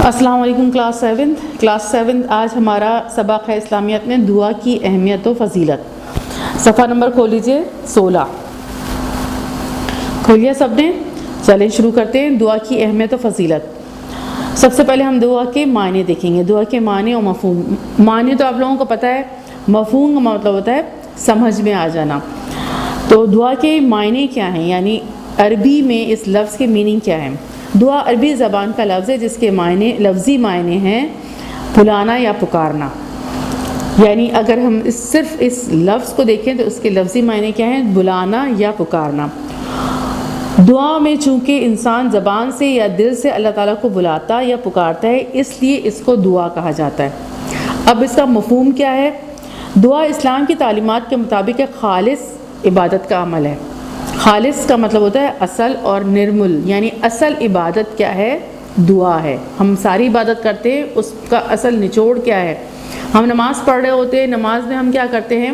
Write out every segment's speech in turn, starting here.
السلام علیکم class seventh آج ہمارا سبق ہے اسلامیات میں دعا کی اہمیت و فضیلت۔ صفحہ نمبر کھول لیجئے 16 کھولیے سب نے، چلیں شروع کرتے ہیں دعا کی اہمیت و فضیلت۔ سب سے پہلے ہم دعا کے معنی دیکھیں گے، دعا کے معنی اور مفہوم۔ معنی تو آپ لوگوں کو پتہ ہے، مفہوم کا مطلب ہوتا ہے سمجھ میں آ جانا۔ تو دعا کے معنی کیا ہیں، یعنی عربی میں اس لفظ کے میننگ کیا ہے؟ دعا عربی زبان کا لفظ ہے جس کے معنی لفظی معنی ہیں بلانا یا پکارنا۔ یعنی اگر ہم صرف اس لفظ کو دیکھیں تو اس کے لفظی معنی کیا ہیں؟ بلانا یا پکارنا۔ دعا میں چونکہ انسان زبان سے یا دل سے اللہ تعالیٰ کو بلاتا یا پکارتا ہے، اس لیے اس کو دعا کہا جاتا ہے۔ اب اس کا مفہوم کیا ہے؟ دعا اسلام کی تعلیمات کے مطابق ایک خالص عبادت کا عمل ہے۔ خالص کا مطلب ہوتا ہے اصل اور نرمل، یعنی اصل عبادت کیا ہے؟ دعا ہے۔ ہم ساری عبادت کرتے ہیں، اس کا اصل نچوڑ کیا ہے؟ ہم نماز پڑھ رہے ہوتے ہیں، نماز میں ہم کیا کرتے ہیں؟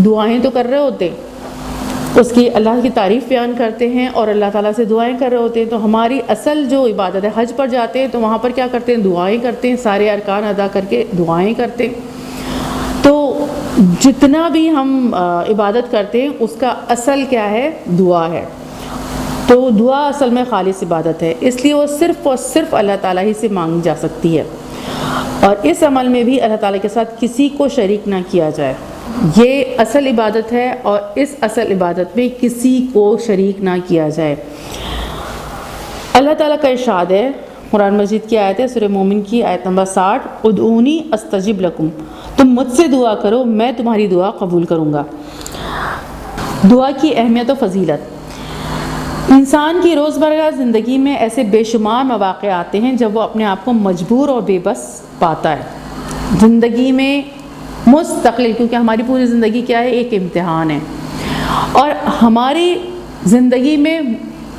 دعائیں تو کر رہے ہوتے ہیں، اس کی اللہ کی تعریف بیان کرتے ہیں اور اللہ تعالیٰ سے دعائیں کر رہے ہوتے ہیں۔ تو ہماری اصل جو عبادت ہے، حج پر جاتے ہیں تو وہاں پر کیا کرتے ہیں؟ دعائیں کرتے ہیں، سارے ارکان ادا کر کے دعائیں کرتے ہیں۔ تو جتنا بھی ہم عبادت کرتے ہیں اس کا اصل کیا ہے؟ دعا ہے۔ تو دعا اصل میں خالص عبادت ہے، اس لیے وہ صرف اور صرف اللہ تعالیٰ ہی سے مانگی جا سکتی ہے، اور اس عمل میں بھی اللہ تعالیٰ کے ساتھ کسی کو شریک نہ کیا جائے۔ یہ اصل عبادت ہے اور اس اصل عبادت میں کسی کو شریک نہ کیا جائے۔ اللہ تعالیٰ کا ارشاد ہے، قرآن مجید کی آیت ہے، سورہ مومن کی آیت نمبر 60، ادعونی استجب لکم، تم مجھ سے دعا کرو میں تمہاری دعا قبول کروں گا۔ دعا کی اہمیت و فضیلت۔ انسان کی روزمرہ زندگی میں ایسے بے شمار مواقع آتے ہیں جب وہ اپنے آپ کو مجبور اور بے بس پاتا ہے۔ زندگی میں مستقل، کیونکہ ہماری پوری زندگی کیا ہے؟ ایک امتحان ہے، اور ہماری زندگی میں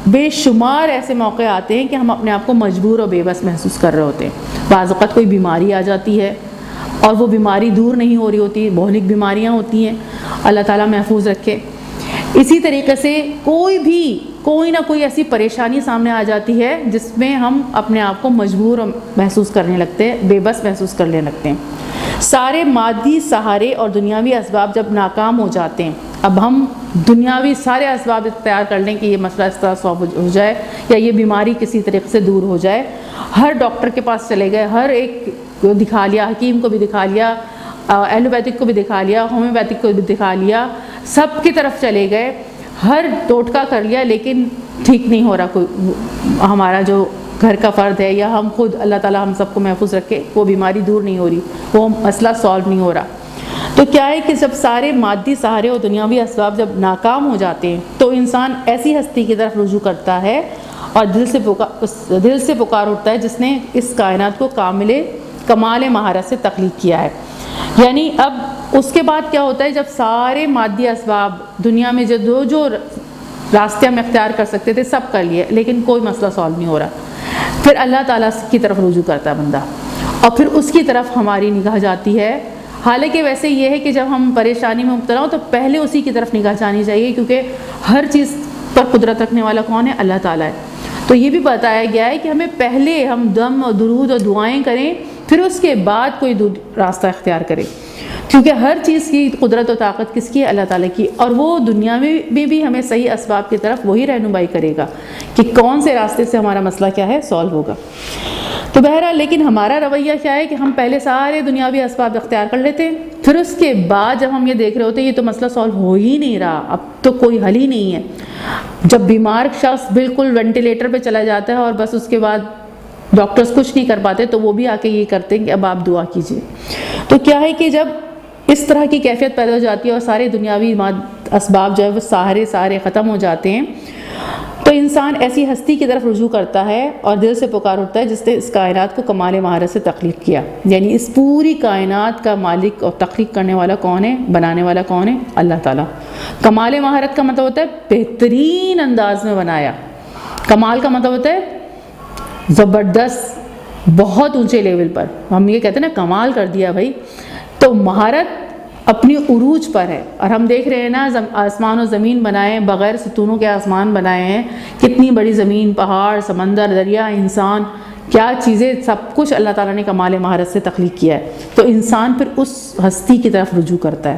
بے شمار ایسے موقع آتے ہیں کہ ہم اپنے آپ کو مجبور اور بے بس محسوس کر رہے ہوتے ہیں۔ بعض اوقات کوئی بیماری آ جاتی ہے اور وہ بیماری دور نہیں ہو رہی ہوتی، مہلک بیماریاں ہوتی ہیں، اللہ تعالیٰ محفوظ رکھے۔ اسی طریقے سے کوئی نہ کوئی ایسی پریشانی سامنے آ جاتی ہے جس میں ہم اپنے آپ کو مجبور محسوس کرنے لگتے ہیں، بے بس محسوس کرنے لگتے ہیں۔ سارے مادی سہارے اور دنیاوی اسباب جب ناکام ہو جاتے ہیں، اب ہم دنیاوی سارے اسباب اختیار کر لیں کہ یہ مسئلہ اس طرح سالو ہو جائے یا یہ بیماری کسی طریقے سے دور ہو جائے، ہر ڈاکٹر کے پاس چلے گئے، ہر ایک کو دکھا لیا، حکیم کو بھی دکھا لیا، ایلوپیتھک کو بھی دکھا لیا، ہومیوپیتھک کو بھی دکھا لیا، سب کی طرف چلے گئے، ہر ٹوٹکا کر لیا، لیکن ٹھیک نہیں ہو رہا۔ کوئی ہمارا جو گھر کا فرد ہے یا ہم خود، اللہ تعالیٰ ہم سب کو محفوظ رکھے، وہ بیماری دور نہیں ہو رہی، وہ مسئلہ سالو نہیں ہو رہا۔ تو کیا ہے کہ جب سارے مادی سہارے اور دنیاوی اسباب جب ناکام ہو جاتے ہیں تو انسان ایسی ہستی کی طرف رجوع کرتا ہے اور دل سے پکار اٹھتا ہے جس نے اس کائنات کو کمال مہارت سے تخلیق کیا ہے۔ یعنی اب اس کے بعد کیا ہوتا ہے؟ جب سارے مادی اسباب دنیا میں جو راستے ہم اختیار کر سکتے تھے سب کر لیے، لیکن کوئی مسئلہ سالو نہیں ہو رہا، پھر اللہ تعالیٰ کی طرف رجوع کرتا ہے بندہ، اور پھر اس کی طرف ہماری نگاہ جاتی ہے۔ حالانکہ ویسے یہ ہے کہ جب ہم پریشانی میں مبتلا ہوں تو پہلے اسی کی طرف نگاہ جانی چاہیے، کیونکہ ہر چیز پر قدرت رکھنے والا کون ہے؟ اللہ تعالیٰ ہے۔ تو یہ بھی بتایا گیا ہے کہ ہمیں پہلے ہم دم اور درود اور دعائیں کریں، پھر اس کے بعد کوئی راستہ اختیار کریں، کیونکہ ہر چیز کی قدرت و طاقت کس کی ہے؟ اللہ تعالیٰ کی، اور وہ دنیا میں بھی ہمیں صحیح اسباب کی طرف وہی رہنمائی کرے گا کہ کون سے راستے سے ہمارا مسئلہ کیا ہے؟ سالو ہوگا۔ تو بہرحال لیکن ہمارا رویہ کیا ہے کہ ہم پہلے سارے دنیاوی اسباب اختیار کر لیتے ہیں، پھر اس کے بعد جب ہم یہ دیکھ رہے ہوتے ہیں یہ تو مسئلہ سالو ہو ہی نہیں رہا، اب تو کوئی حل ہی نہیں ہے، جب بیمار شخص بالکل وینٹیلیٹر پہ چلا جاتا ہے اور بس اس کے بعد ڈاکٹرز کچھ نہیں کر پاتے تو وہ بھی آ کے یہ کرتے ہیں کہ اب آپ دعا کیجیے۔ تو کیا ہے کہ جب اس طرح کی کیفیت پیدا ہو جاتی ہے اور سارے دنیاوی اسباب جو ہے وہ سارے ختم ہو جاتے ہیں، تو انسان ایسی ہستی کی طرف رجوع کرتا ہے اور دل سے پکار اٹھتا ہے جس نے اس کائنات کو کمال مہارت سے تخلیق کیا۔ یعنی اس پوری کائنات کا مالک اور تخلیق کرنے والا کون ہے؟ بنانے والا کون ہے؟ اللہ تعالیٰ۔ کمال مہارت کا مطلب ہوتا ہے بہترین انداز میں بنایا، کمال کا مطلب ہوتا ہے زبردست، بہت اونچے لیول پر، ہم یہ کہتے ہیں نا کمال کر دیا بھائی۔ تو مہارت اپنی عروج پر ہے، اور ہم دیکھ رہے ہیں نا آسمان و زمین بنائے، بغیر ستونوں کے آسمان بنائے ہیں، کتنی بڑی زمین، پہاڑ، سمندر، دریا، انسان، کیا چیزیں، سب کچھ اللہ تعالیٰ نے کمال مہارت سے تخلیق کیا ہے، تو انسان پھر اس ہستی کی طرف رجوع کرتا ہے۔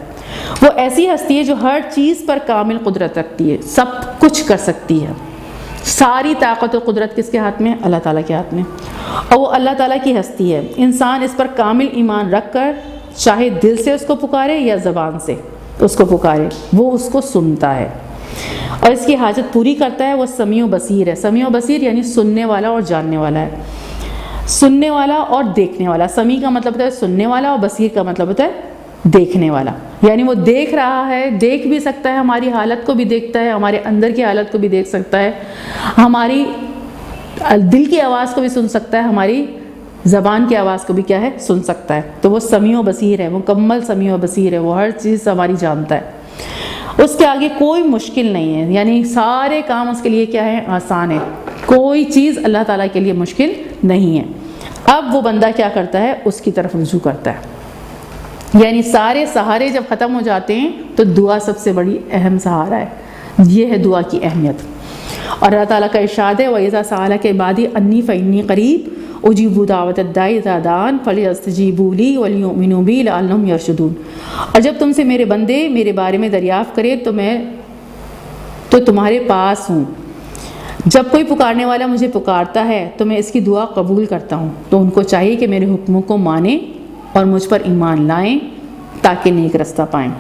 وہ ایسی ہستی ہے جو ہر چیز پر کامل قدرت رکھتی ہے، سب کچھ کر سکتی ہے، ساری طاقت و قدرت کس کے ہاتھ میں؟ اللہ تعالیٰ کے ہاتھ میں، اور وہ اللہ تعالیٰ کی ہستی ہے۔ انسان اس پر کامل ایمان رکھ کر چاہے دل سے اس کو پکارے یا زبان سے اس کو پکارے، وہ اس کو سنتا ہے اور اس کی حاجت پوری کرتا ہے۔ وہ سمیع و بصیر ہے۔ سمیع و بصیر یعنی سننے والا اور جاننے والا ہے، سننے والا اور دیکھنے والا۔ سمیع کا مطلب ہوتا ہے سننے والا، اور بصیر کا مطلب ہوتا ہے دیکھنے والا، یعنی وہ دیکھ رہا ہے، دیکھ بھی سکتا ہے، ہماری حالت کو بھی دیکھتا ہے، ہمارے اندر کی حالت کو بھی دیکھ سکتا ہے، ہماری دل کی آواز کو بھی سن سکتا ہے، ہماری زبان کی آواز کو بھی کیا ہے؟ سن سکتا ہے۔ تو وہ سمیع و بصیر ہے، مکمل سمیع و بصیر ہے، وہ ہر چیز ہماری جانتا ہے، اس کے آگے کوئی مشکل نہیں ہے، یعنی سارے کام اس کے لیے کیا ہے؟ آسان ہے، کوئی چیز اللہ تعالیٰ کے لیے مشکل نہیں ہے۔ اب وہ بندہ کیا کرتا ہے؟ اس کی طرف رجوع کرتا ہے، یعنی سارے سہارے جب ختم ہو جاتے ہیں تو دعا سب سے بڑی اہم سہارا ہے۔ یہ ہے دعا کی اہمیت، اور اللہ تعالیٰ کا ارشاد ہے وَإِذَا سَأَلَكَ عِبَادِي عَنِّي فَإِنِّي قَرِيبٌ أُجِيبُ دَعْوَةَ الدَّاعِ إِذَا دَعَانِ فَلْيَسْتَجِيبُوا لِي وَلْيُؤْمِنُوا بِي لَعَلَّهُمْ يَرْشُدُونَ۔ اور جب تم سے میرے بندے میرے بارے میں دریافت کرے تو میں تو تمہارے پاس ہوں، جب کوئی پکارنے والا مجھے پکارتا ہے تو میں اس کی دعا قبول کرتا ہوں، تو ان کو چاہیے کہ میرے حکموں کو مانیں اور مجھ پر ایمان لائیں تاکہ نیک رستہ پائیں۔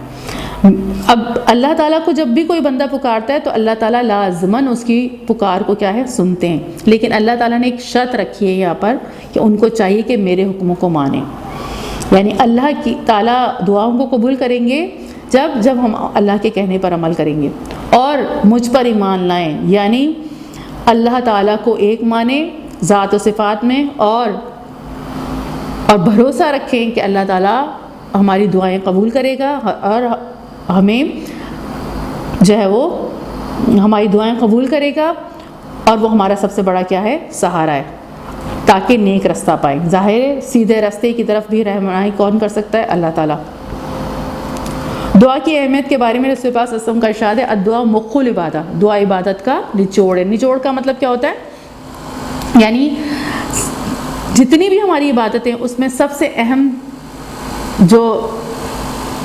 اب اللہ تعالیٰ کو جب بھی کوئی بندہ پکارتا ہے تو اللہ تعالیٰ لازماً اس کی پکار کو کیا ہے؟ سنتے ہیں، لیکن اللہ تعالیٰ نے ایک شرط رکھی ہے یہاں پر کہ ان کو چاہیے کہ میرے حکموں کو مانیں، یعنی اللہ کی تعالیٰ دعاؤں کو قبول کریں گے جب ہم اللہ کے کہنے پر عمل کریں گے اور مجھ پر ایمان لائیں، یعنی اللہ تعالیٰ کو ایک مانیں ذات و صفات میں، اور بھروسہ رکھیں کہ اللہ تعالیٰ ہماری دعائیں قبول کرے گا اور ہمیں جو ہے وہ ہماری دعائیں قبول کرے گا، اور وہ ہمارا سب سے بڑا کیا ہے؟ سہارا ہے، تاکہ نیک رستہ پائیں۔ ظاہر ہے سیدھے راستے کی طرف بھی رہنمائی کون کر سکتا ہے؟ اللہ تعالیٰ۔ دعا کی اہمیت کے بارے میں رسول پاک صلی اللہ علیہ وسلم کا ارشاد ہے الدعاء مخ العبادہ، دعا عبادت کا نچوڑ ہے۔ نچوڑ کا مطلب کیا ہوتا ہے؟ یعنی جتنی بھی ہماری عبادتیں اس میں سب سے اہم جو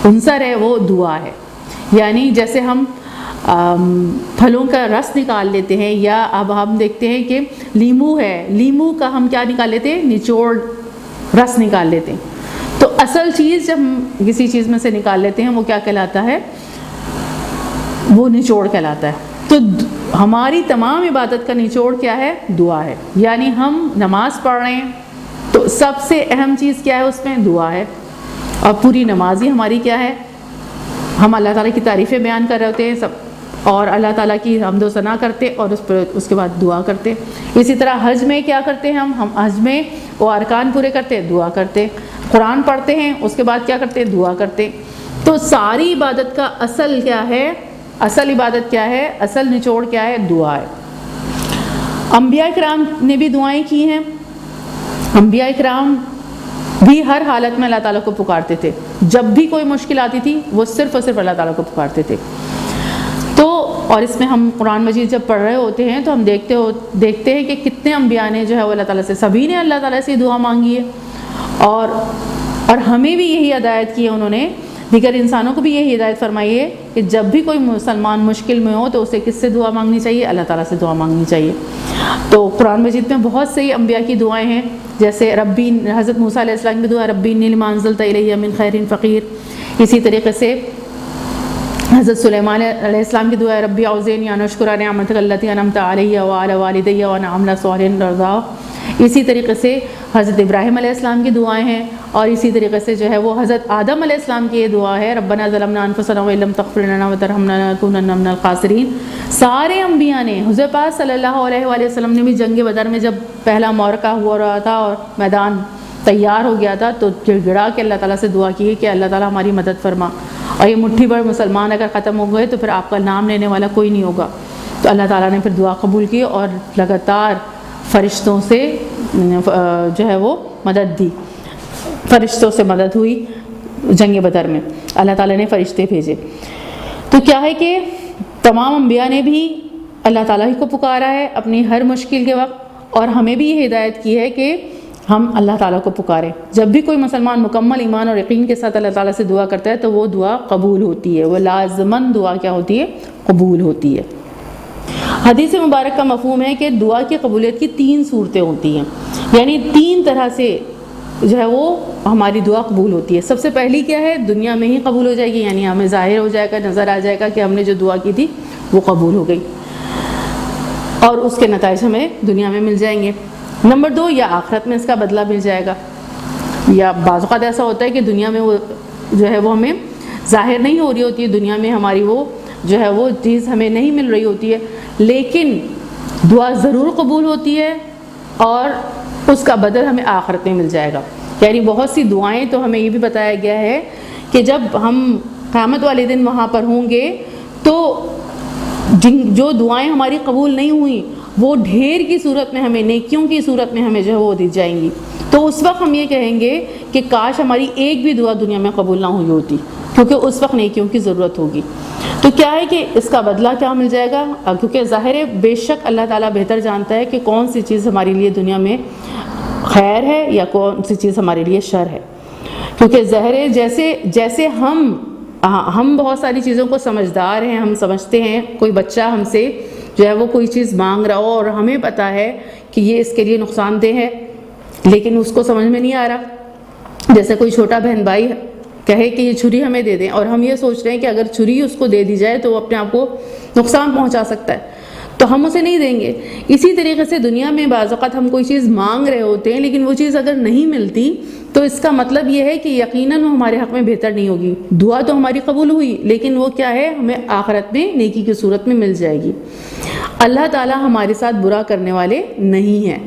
عنصر ہے وہ دعا ہے، یعنی جیسے ہم پھلوں کا رس نکال لیتے ہیں، یا اب ہم دیکھتے ہیں کہ لیمو ہے، لیمو کا ہم کیا نکال لیتے ہیں؟ نچوڑ، رس نکال لیتے ہیں۔ تو اصل چیز جب ہم کسی چیز میں سے نکال لیتے ہیں وہ کیا کہلاتا ہے؟ وہ نچوڑ کہلاتا ہے۔ تو ہماری تمام عبادت کا نچوڑ کیا ہے؟ دعا ہے، یعنی ہم نماز پڑھ رہے ہیں تو سب سے اہم چیز کیا ہے؟ اس میں دعا ہے، اور پوری نمازی ہماری کیا ہے؟ ہم اللہ تعالیٰ کی تعریفیں بیان کر رہے ہوتے ہیں سب، اور اللہ تعالیٰ کی حمد و ثنا کرتے اور اس کے بعد دعا کرتے۔ اسی طرح حج میں کیا کرتے ہیں ہم حج میں وہ ارکان پورے کرتے، دعا کرتے، قرآن پڑھتے ہیں، اس کے بعد کیا کرتے؟ دعا کرتے۔ تو ساری عبادت کا اصل کیا ہے؟ اصل عبادت کیا ہے؟ اصل نچوڑ کیا ہے؟ دعا ہے۔ انبیاء کرام نے بھی دعائیں کی ہیں، انبیاء کرام بھی ہر حالت میں اللہ تعالیٰ کو پکارتے تھے، جب بھی کوئی مشکل آتی تھی وہ صرف اور صرف اللہ تعالیٰ کو پکارتے تھے۔ تو اور اس میں ہم قرآن مجید جب پڑھ رہے ہوتے ہیں تو ہم دیکھتے ہیں کہ کتنے انبیاء نے جو ہے وہ اللہ تعالیٰ سے، سبھی نے اللہ تعالیٰ سے دعا مانگی ہے، اور ہمیں بھی یہی ہدایت کی ہے انہوں نے، دیگر انسانوں کو بھی یہی ہدایت فرمائی ہے کہ جب بھی کوئی مسلمان مشکل میں ہو تو اسے کس سے دعا مانگنی چاہیے؟ اللہ تعالیٰ سے دعا مانگنی چاہیے۔ تو قرآن مجید میں بہت سی انبیاء کی دعائیں ہیں، جیسے ربی، حضرت موسیٰ علیہ السلام کی دعا ربی انی لما انزلت الی من خیر فقیر۔ اسی طریقے سے حضرت سلیمان علیہ السلام کی دعا ہے ربی اوزعنی ان اشکر نعمتک التی انعمت علی وعلی والدی وان اعمل صالحا ترضاه۔ اسی طریقے سے حضرت ابراہیم علیہ السلام کی دعائیں ہیں، اور اسی طریقے سے جو ہے وہ حضرت آدم علیہ السلام کی یہ دعا ہے ربنا ظلمنا انفسنا وان لم تغفر لنا وترحمنا لنکونن من الخاسرین۔ سارے انبیاء نے، حضور پاک صلی اللہ علیہ وآلہ وسلم نے بھی جنگ بدر میں جب پہلا معرکہ ہوا رہا تھا اور میدان تیار ہو گیا تھا تو گڑ گڑا کے اللہ تعالیٰ سے دعا کی کہ اللہ تعالیٰ ہماری مدد فرما، اور یہ مٹھی بھر مسلمان اگر ختم ہو گئے تو پھر آپ کا نام لینے والا کوئی نہیں ہوگا۔ تو اللہ تعالیٰ نے پھر دعا قبول کی اور لگاتار فرشتوں سے جو ہے وہ مدد دی، فرشتوں سے مدد ہوئی جنگ بدر میں، اللہ تعالیٰ نے فرشتے بھیجے۔ تو کیا ہے کہ تمام انبیاء نے بھی اللہ تعالیٰ ہی کو پکارا ہے اپنی ہر مشکل کے وقت، اور ہمیں بھی یہ ہدایت کی ہے کہ ہم اللہ تعالیٰ کو پکاریں. جب بھی کوئی مسلمان مکمل ایمان اور یقین کے ساتھ اللہ تعالیٰ سے دعا کرتا ہے تو وہ دعا قبول ہوتی ہے، وہ لازماً دعا کیا ہوتی ہے؟ قبول ہوتی ہے. حدیث مبارک کا مفہوم ہے کہ دعا کی قبولیت کی 3 صورتیں ہوتی ہیں، یعنی 3 طرح سے جو ہے وہ ہماری دعا قبول ہوتی ہے. سب سے پہلی کیا ہے؟ دنیا میں ہی قبول ہو جائے گی، یعنی ہمیں ظاہر ہو جائے گا، نظر آ جائے گا کہ ہم نے جو دعا کی تھی وہ قبول ہو گئی اور اس کے نتائج ہمیں دنیا میں مل جائیں گے. نمبر 2، یا آخرت میں اس کا بدلہ مل جائے گا. یا بعض اوقات ایسا ہوتا ہے کہ دنیا میں وہ جو ہے وہ ہمیں ظاہر نہیں ہو رہی ہوتی ہے، دنیا میں ہماری وہ جو ہے وہ چیز ہمیں نہیں مل رہی ہوتی ہے، لیکن دعا ضرور قبول ہوتی ہے اور اس کا بدل ہمیں آخرت میں مل جائے گا. یعنی بہت سی دعائیں تو ہمیں یہ بھی بتایا گیا ہے کہ جب ہم قیامت والے دن وہاں پر ہوں گے تو جو دعائیں ہماری قبول نہیں ہوئیں وہ ڈھیر کی صورت میں ہمیں، نیکیوں کی صورت میں ہمیں جو ہے وہ دی جائیں گی. تو اس وقت ہم یہ کہیں گے کہ کاش ہماری ایک بھی دعا دنیا میں قبول نہ ہوئی ہوتی، کیونکہ اس وقت نیکیوں کی ضرورت ہوگی. تو کیا ہے کہ اس کا بدلہ کیا مل جائے گا؟ کیونکہ ظاہر ہے بے شک اللہ تعالیٰ بہتر جانتا ہے کہ کون سی چیز ہمارے لیے دنیا میں خیر ہے یا کون سی چیز ہمارے لیے شر ہے. کیونکہ ظاہر ہے جیسے ہم بہت ساری چیزوں کو سمجھدار ہیں، ہم سمجھتے ہیں کوئی بچہ ہم سے جو ہے وہ کوئی چیز مانگ رہا ہو اور ہمیں پتہ ہے کہ یہ اس کے لیے نقصان دہ ہے لیکن اس کو سمجھ میں نہیں آ رہا. جیسے کوئی چھوٹا بہن بھائی کہے کہ یہ چھری ہمیں دے دیں اور ہم یہ سوچ رہے ہیں کہ اگر چھری اس کو دے دی جائے تو وہ اپنے آپ کو نقصان پہنچا سکتا ہے تو ہم اسے نہیں دیں گے. اسی طریقے سے دنیا میں بعض اوقات ہم کوئی چیز مانگ رہے ہوتے ہیں لیکن وہ چیز اگر نہیں ملتی تو اس کا مطلب یہ ہے کہ یقیناً وہ ہمارے حق میں بہتر نہیں ہوگی. دعا تو ہماری قبول ہوئی لیکن وہ کیا ہے؟ ہمیں آخرت میں نیکی کی صورت میں مل جائے گی. اللہ تعالیٰ ہمارے ساتھ برا کرنے والے نہیں ہیں.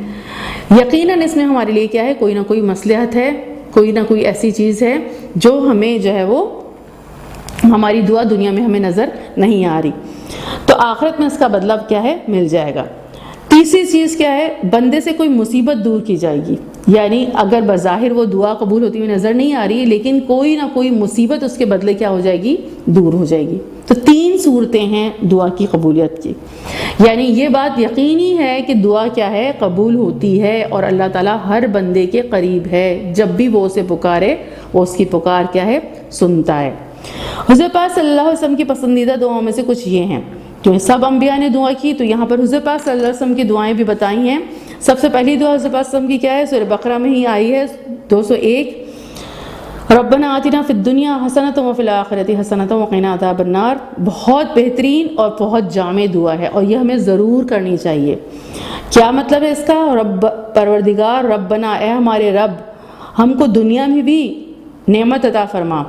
یقیناً اس میں ہمارے لیے کیا ہے؟ کوئی نہ کوئی مصلحت ہے، کوئی نہ کوئی ایسی چیز ہے جو ہمیں جو ہے وہ ہماری دعا دنیا میں ہمیں نظر نہیں آ رہی. تو آخرت میں اس کا بدلہ کیا ہے؟ مل جائے گا. تیسری چیز کیا ہے؟ بندے سے کوئی مصیبت دور کی جائے گی. یعنی اگر بظاہر وہ دعا قبول ہوتی ہوئی نظر نہیں آ رہی لیکن کوئی نہ کوئی مصیبت اس کے بدلے کیا ہو جائے گی؟ دور ہو جائے گی. تو 3 صورتیں ہیں دعا کی قبولیت کی. یعنی یہ بات یقینی ہے کہ دعا کیا ہے؟ قبول ہوتی ہے اور اللہ تعالیٰ ہر بندے کے قریب ہے. جب بھی وہ اسے پکارے وہ اس کی پکار کیا ہے؟ سنتا ہے. حضور پاک صلی اللہ علیہ وسلم کی پسندیدہ دعاؤں میں سے کچھ یہ ہیں جو سب انبیاء نے دعا کی، تو یہاں پر حضور پاک صلی اللہ علیہ وسلم کی دعائیں بھی بتائی ہیں. سب سے پہلی دعا حضور پاک صلی اللہ علیہ وسلم کی کیا ہے؟ سورہ بقرہ میں ہی آئی ہے 201، ربنا آتنا فی الدنیا حسنۃ وفی الآخرۃ حسنۃ وقنا عذاب النار. بہت بہترین اور بہت جامع دعا ہے اور یہ ہمیں ضرور کرنی چاہیے. کیا مطلب ہے اس کا؟ رب پروردگار، ربنا، اے ہمارے رب، ہم کو دنیا میں بھی نعمت عطا فرما،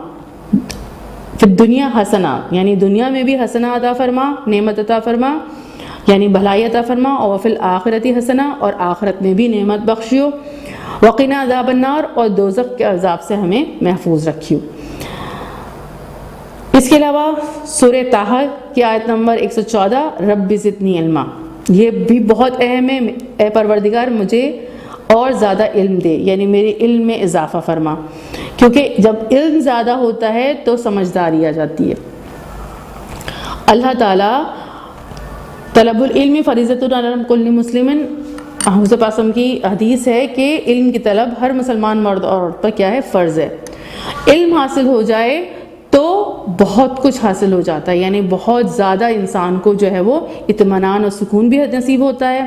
فی الدنیا حسنہ یعنی دنیا میں بھی حسنہ عطا فرما، نعمت عطا فرما یعنی بھلائی عطا فرما، اور فی الآخرۃ حسنہ اور آخرت میں بھی نعمت بخشیو، وقنا عذاب النار اور دوزخ کے عذاب سے ہمیں محفوظ رکھیو. اس کے علاوہ سورہ طٰہٰ کی آیت نمبر 114، رب زدنی علما، یہ بھی بہت اہم ہے. اے پروردگار مجھے اور زیادہ علم دے، یعنی میرے علم میں اضافہ فرما، کیونکہ جب علم زیادہ ہوتا ہے تو سمجھداری آ جاتی ہے. اللہ تعالیٰ طلب العلم فریضۃ علی کل مسلم، حضور پاک کی حدیث ہے کہ علم کی طلب ہر مسلمان مرد اور عورت پر کیا ہے؟ فرض ہے. علم حاصل ہو جائے تو بہت کچھ حاصل ہو جاتا ہے، یعنی بہت زیادہ انسان کو جو ہے وہ اطمینان اور سکون بھی نصیب ہوتا ہے.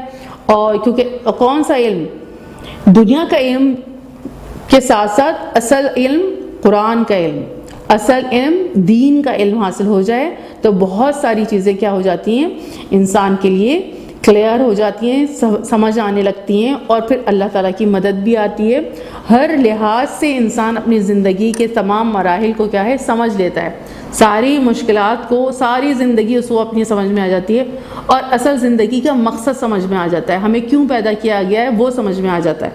اور کیونکہ کون سا علم؟ دنیا کا علم کے ساتھ ساتھ اصل علم قرآن کا علم، اصل علم دین کا علم حاصل ہو جائے تو بہت ساری چیزیں کیا ہو جاتی ہیں؟ انسان کے لیے کلیئر ہو جاتی ہیں، سمجھ آنے لگتی ہیں اور پھر اللہ تعالیٰ کی مدد بھی آتی ہے. ہر لحاظ سے انسان اپنی زندگی کے تمام مراحل کو کیا ہے؟ سمجھ لیتا ہے. ساری مشکلات کو، ساری زندگی اس کو اپنی سمجھ میں آ جاتی ہے اور اصل زندگی کا مقصد سمجھ میں آ جاتا ہے، ہمیں کیوں پیدا کیا گیا ہے وہ سمجھ میں آ جاتا ہے.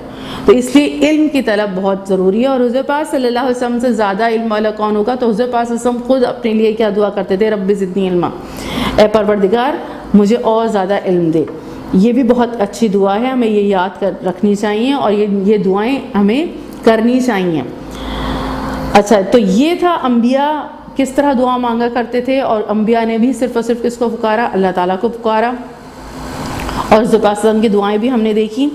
تو اس لیے علم کی طلب بہت ضروری ہے. اور حضور پاک صلی اللہ علیہ وسلم سے زیادہ علم والا کون ہوگا؟ تو حضور پاک صلی اللہ علیہ وسلم خود اپنے لیے کیا دعا کرتے تھے؟ رب زدنی علما، اے پروردگار مجھے اور زیادہ علم دے. یہ بھی بہت اچھی دعا ہے، ہمیں یہ یاد رکھنی چاہیے اور یہ دعائیں ہمیں کرنی چاہیے. اچھا، تو یہ تھا انبیاء کس طرح دعا مانگا کرتے تھے، اور انبیاء نے بھی صرف اور صرف کس کو پکارا؟ اللہ تعالیٰ کو پکارا. اور رسول پاک صلی اللہ علیہ وسلم کی دعائیں بھی ہم نے دیکھی.